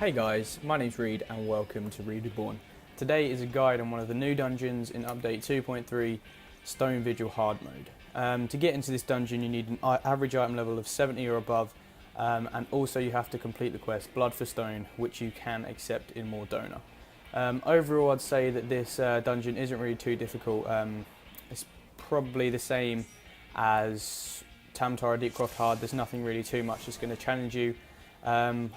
Hey guys, my name's Reed and welcome to Reed Reborn. Today is a guide on one of the new dungeons in update 2.3, Stone Vigil hard mode. To get into this dungeon you need an average item level of 70 or above, and also you have to complete the quest Blood for Stone, which you can accept in More Donor. Overall I'd say that this dungeon isn't really too difficult. It's probably the same as Tamtara Deepcroft Hard. There's nothing really too much that's going to challenge you. And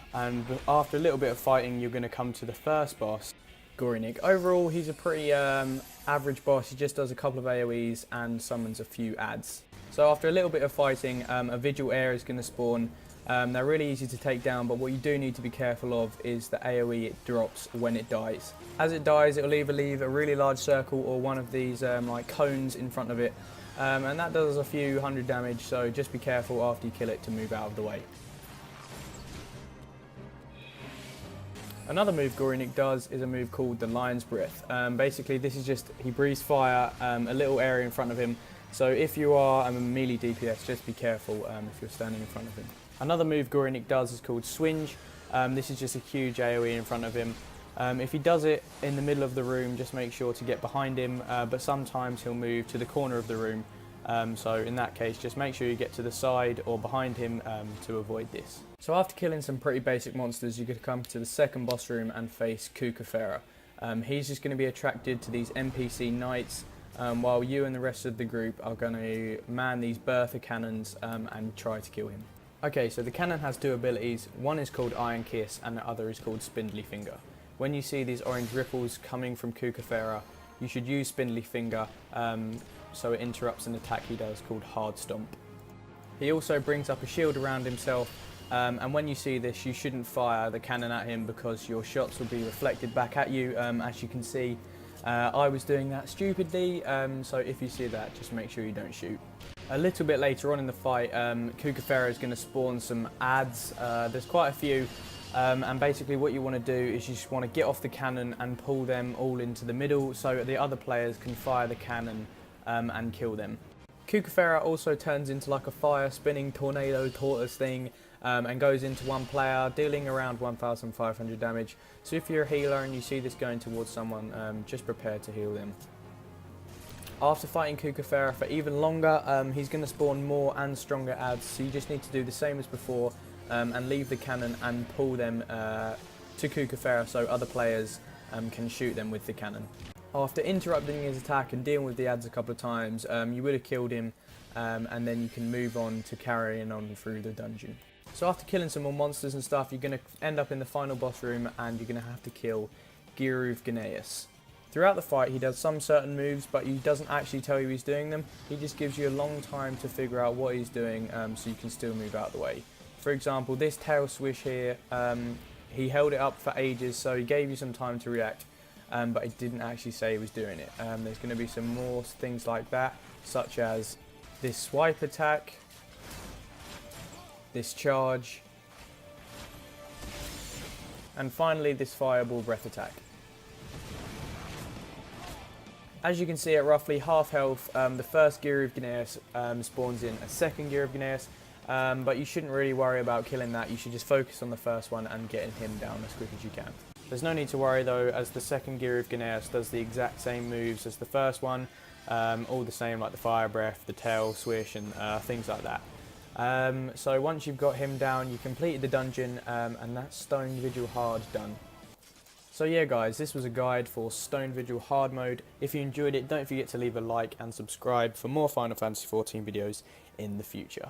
after a little bit of fighting you're going to come to the first boss, Gorinik. Overall he's a pretty average boss. He just does a couple of AoEs and summons a few adds. So after a little bit of fighting, a Vigil ARR is going to spawn. They're really easy to take down, but what you do need to be careful of is the AoE it drops when it dies. As it dies it'll either leave a really large circle or one of these like cones in front of it, and that does a few hundred damage, so just be careful after you kill it to move out of the way. Another move Gorinik does is a move called the Lion's Breath. Basically this is just, he breathes fire a little area in front of him, so if you are a melee DPS just be careful if you're standing in front of him. Another move Gorinik does is called Swinge. This is just a huge AoE in front of him. If he does it in the middle of the room just make sure to get behind him, but sometimes he'll move to the corner of the room. So in that case just make sure you get to the side or behind him to avoid this. So after killing some pretty basic monsters you're going to come to the second boss room and face Kukafera. He's just going to be attracted to these NPC knights, while you and the rest of the group are going to man these Bertha cannons and try to kill him. Okay, so the cannon has two abilities. One is called Iron Kiss and the other is called Spindly Finger. When you see these orange ripples coming from Kukafera you should use Spindly Finger so it interrupts an attack he does called Hard Stomp. He also brings up a shield around himself, and when you see this you shouldn't fire the cannon at him because your shots will be reflected back at you. As you can see I was doing that stupidly, so if you see that just make sure you don't shoot. A little bit later on in the fight Kukafera is going to spawn some adds. There's quite a few. And basically what you want to do is you just want to get off the cannon and pull them all into the middle so the other players can fire the cannon and kill them. Kukafera also turns into like a fire spinning tornado tortoise thing and goes into one player, dealing around 1500 damage. So if you're a healer and you see this going towards someone, just prepare to heal them. After fighting Kukafera for even longer, he's going to spawn more and stronger adds, so you just need to do the same as before. And leave the cannon and pull them to Kukafera so other players can shoot them with the cannon. After interrupting his attack and dealing with the adds a couple of times, you would have killed him, and then you can move on to carrying on through the dungeon. So after killing some more monsters and stuff, you're going to end up in the final boss room and you're going to have to kill Giruv Gnaeus. Throughout the fight he does some certain moves, but he doesn't actually tell you he's doing them. He just gives you a long time to figure out what he's doing, so you can still move out of the way. For example, this tail swish here, he held it up for ages, so he gave you some time to react, but he didn't actually say he was doing it. There's going to be some more things like that, such as this swipe attack, this charge, and finally this fireball breath attack. As you can see at roughly half health, the first Giruv Gnaeus spawns in a second Giruv Gnaeus. But you shouldn't really worry about killing that. You should just focus on the first one and getting him down as quick as you can. There's no need to worry though, as the second Giruv Gnaeus does the exact same moves as the first one, all the same, like the fire breath, the tail swish, and things like that. So once you've got him down you completed the dungeon, and that's Stone Vigil hard done. So yeah guys, this was a guide for Stone Vigil hard mode. If you enjoyed it, don't forget to leave a like and subscribe for more Final Fantasy XIV videos in the future.